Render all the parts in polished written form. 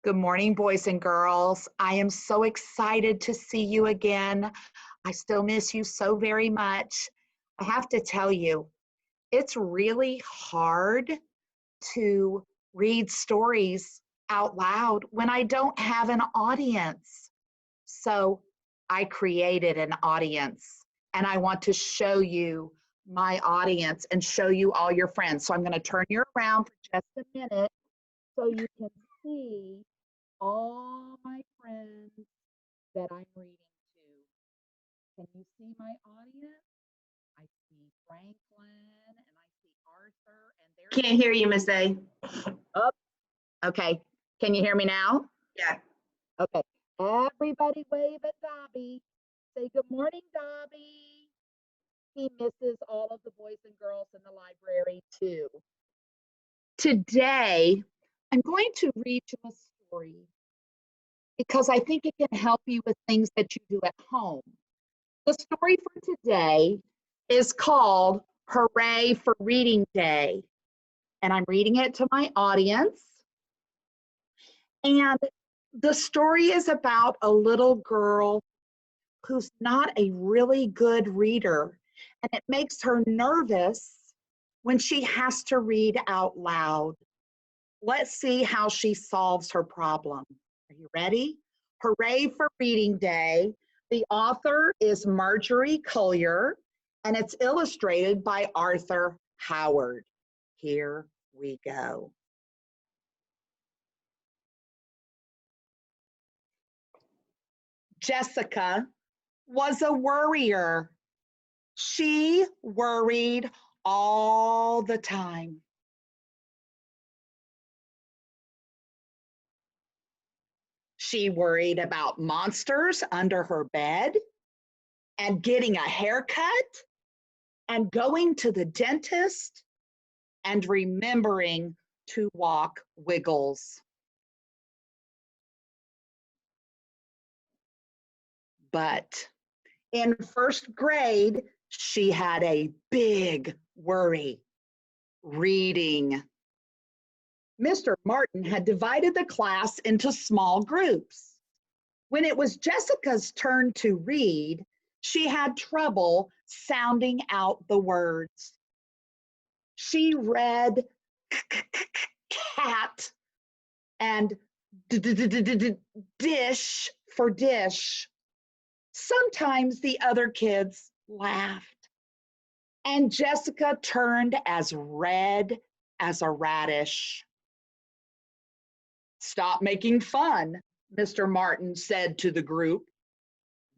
Good morning, boys and girls. I am so excited to see you again. I still miss you so very much. I have to tell you, it's really hard to read stories out loud when I don't have an audience. So I created an audience and I want to show you my audience and show you all your friends. So I'm going to turn you around for just a minute so you can see all my friends that I'm reading to. Can you see my audience? I see Franklin and I see Arthur and there's Can't hear you, Miss A. oh, okay. Can you hear me now? Yeah. Okay. Everybody wave at Dobby. Say good morning, Dobby. He misses all of the boys and girls in the library too. Today, I'm going to read you a story because I think it can help you with things that you do at home. The story for today is called Hooray for Reading Day. And I'm reading it to my audience. And the story is about a little girl who's not a really good reader. And it makes her nervous when she has to read out loud. Let's see how she solves her problem. Are you ready? Hooray for Reading Day. The author is Marjorie Collier, and it's illustrated by Arthur Howard. Here we go. Jessica was a worrier. She worried all the time. She worried about monsters under her bed and getting a haircut and going to the dentist and remembering to walk Wiggles. But in first grade, she had a big worry, reading. Mr. Martin had divided the class into small groups. When it was Jessica's turn to read, she had trouble sounding out the words. She read cat and dish for dish. Sometimes the other kids laughed, and Jessica turned as red as a radish. Stop making fun, Mr. Martin said to the group.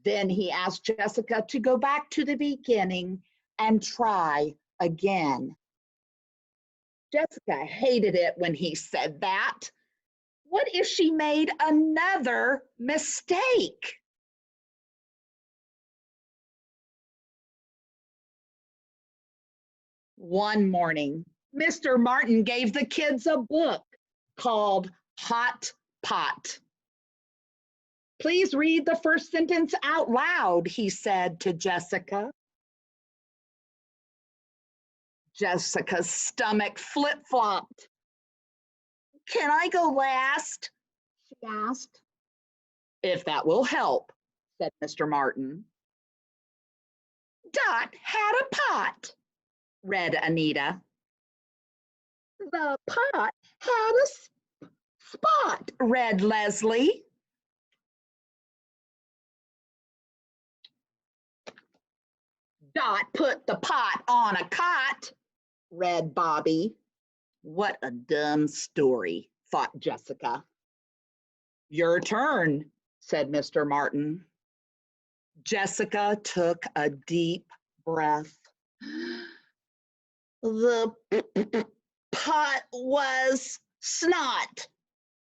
Then he asked Jessica to go back to the beginning and try again. Jessica hated it when he said that. What if she made another mistake? One morning, Mr. Martin gave the kids a book called Hot Pot. Please read the first sentence out loud, he said to Jessica. Jessica's stomach flip-flopped. Can I go last? She asked. If that will help, said Mr. Martin. Dot had a pot, read Anita. The pot had a spot, read Leslie. Dot put the pot on a cot, read Bobby. What a dumb story, thought Jessica. Your turn, said Mr. Martin. Jessica took a deep breath. The pot was snot,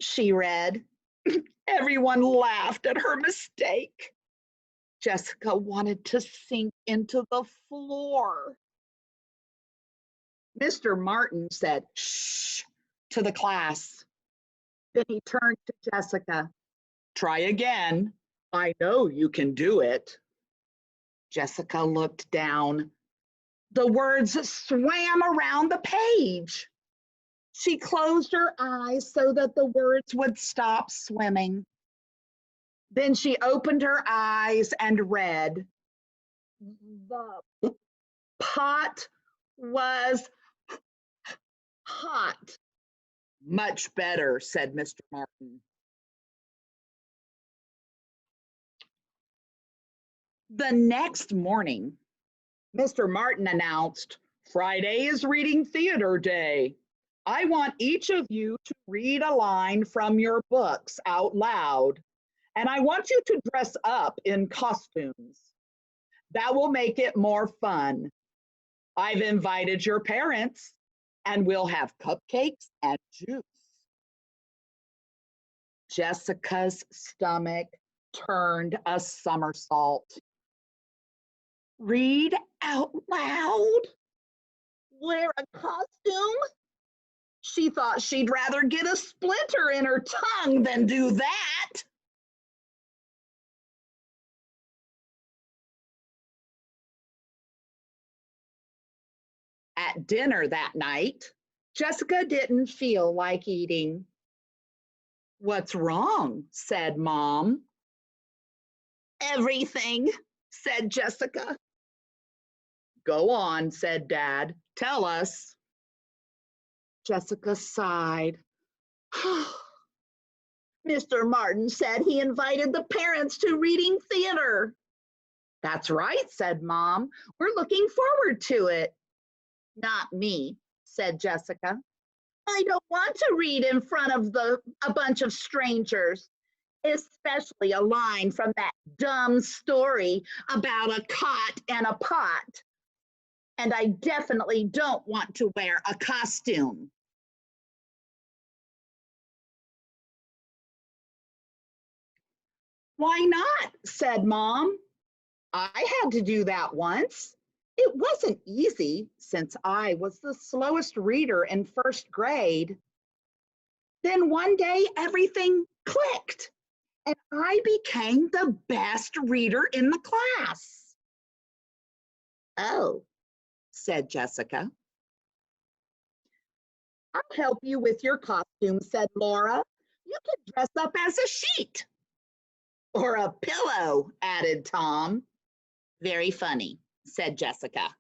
she read. Everyone laughed at her mistake. Jessica wanted to sink into the floor. Mr. Martin said, shh, to the class. Then he turned to Jessica. Try again. I know you can do it. Jessica looked down. The words swam around the page. She closed her eyes so that the words would stop swimming. Then she opened her eyes and read, "The pot was hot." "Much better," said Mr. Martin. The next morning, Mr. Martin announced, "Friday is reading theater day. I want each of you to read a line from your books out loud, and I want you to dress up in costumes. That will make it more fun. I've invited your parents, and we'll have cupcakes and juice." Jessica's stomach turned a somersault. Read out loud? Wear a costume? She thought she'd rather get a splinter in her tongue than do that. At dinner that night, Jessica didn't feel like eating. "What's wrong?" said Mom. "Everything," said Jessica. "Go on," said Dad. "Tell us." Jessica sighed. "Mr. Martin said he invited the parents to reading theater." "That's right," said Mom. "We're looking forward to it." "Not me," said Jessica. "I don't want to read in front of a bunch of strangers, especially a line from that dumb story about a cot and a pot. And I definitely don't want to wear a costume." "Why not?" said Mom. "I had to do that once. It wasn't easy since I was the slowest reader in first grade. Then one day everything clicked and I became the best reader in the class." "Oh," said Jessica. "I'll help you with your costume," said Laura. "You could dress up as a sheet." "Or a pillow," added Tom. "Very funny," said Jessica.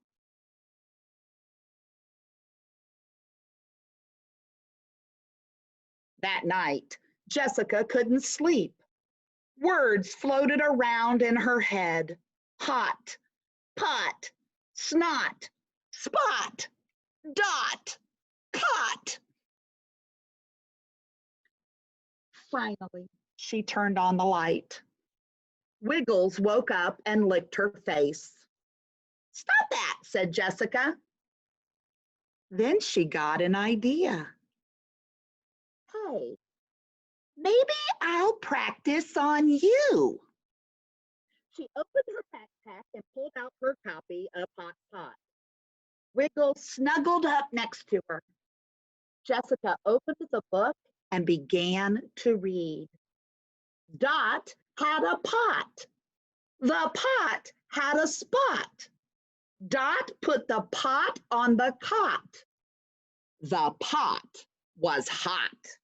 That night, Jessica couldn't sleep. Words floated around in her head. Hot, pot, snot, spot, dot, cot. Finally, she turned on the light. Wiggles woke up and licked her face. "Stop that," said Jessica. Then she got an idea. "Hey, maybe I'll practice on you." She opened her backpack and pulled out her copy of Hot Pot. Wiggles snuggled up next to her. Jessica opened the book and began to read. Dot had a pot. The pot had a spot. Dot put the pot on the cot. The pot was hot.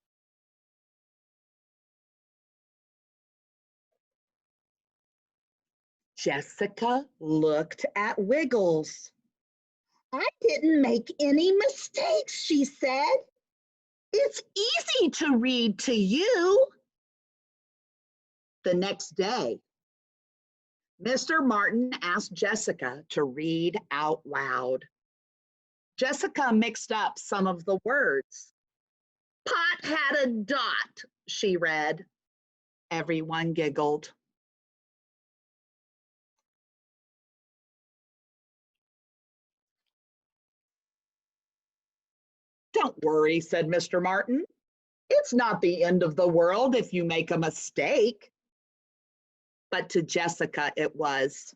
Jessica looked at Wiggles. "I didn't make any mistakes," she said. "It's easy to read to you." The next day, Mr. Martin asked Jessica to read out loud. Jessica mixed up some of the words. "Pot had a dot," she read. Everyone giggled. "Don't worry," said Mr. Martin. "It's not the end of the world if you make a mistake." But to Jessica, it was.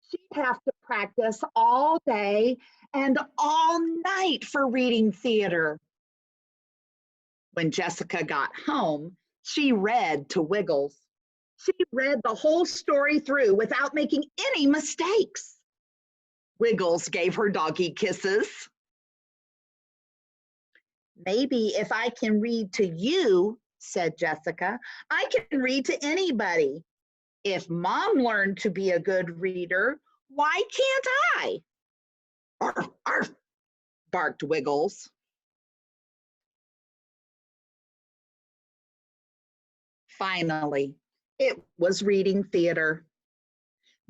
She'd have to practice all day and all night for reading theater. When Jessica got home, she read to Wiggles. She read the whole story through without making any mistakes. Wiggles gave her doggy kisses. Maybe if I can read to you, said Jessica, I can read to anybody. If Mom learned to be a good reader, why can't I? Arf, arf, barked Wiggles. Finally, it was reading theater.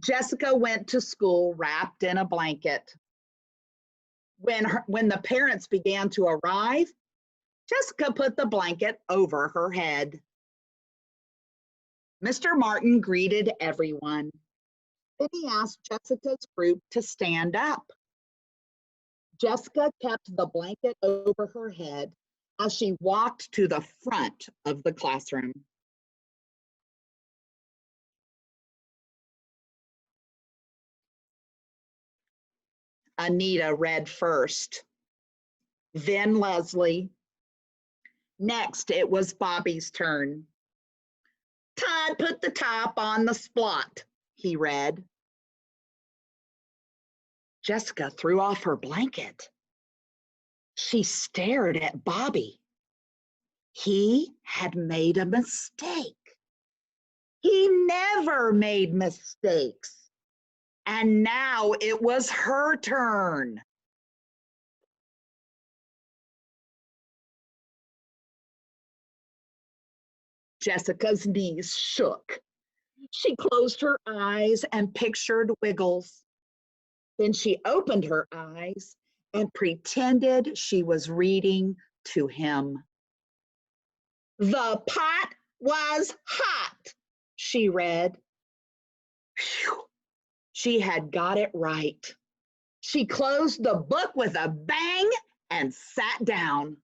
Jessica went to school wrapped in a blanket. When the parents began to arrive, Jessica put the blanket over her head. Mr. Martin greeted everyone. Then he asked Jessica's group to stand up. Jessica kept the blanket over her head as she walked to the front of the classroom. Anita read first, then Leslie. Next, it was Bobby's turn. Todd put the top on the splot, he read. Jessica threw off her blanket. She stared at Bobby. He had made a mistake. He never made mistakes. And now it was her turn. Jessica's knees shook. She closed her eyes and pictured Wiggles. Then she opened her eyes and pretended she was reading to him. The pot was hot, she read. Phew, she had got it right. She closed the book with a bang and sat down.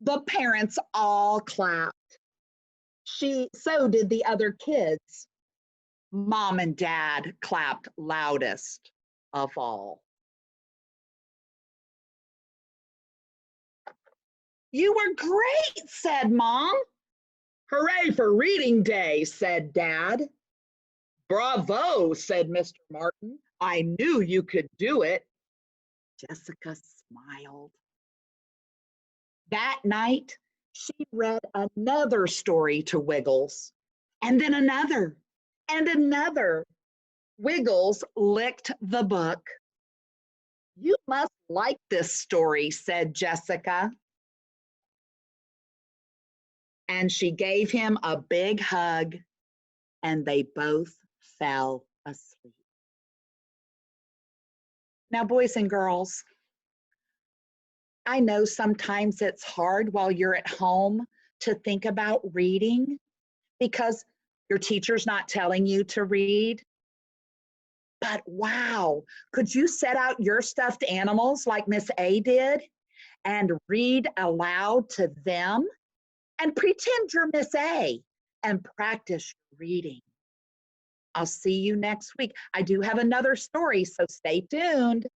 The parents all clapped. So did the other kids. Mom and Dad clapped loudest of all. You were great, said Mom. Hooray for reading day, said Dad. Bravo, said Mr. Martin. I knew you could do it. Jessica smiled. That night, she read another story to Wiggles, and then another, and another. Wiggles licked the book. You must like this story, said Jessica. And she gave him a big hug, and they both fell asleep. Now, boys and girls, I know sometimes it's hard while you're at home to think about reading because your teacher's not telling you to read. But wow, could you set out your stuffed animals like Miss A did and read aloud to them and pretend you're Miss A and practice reading? I'll see you next week. I do have another story, so stay tuned.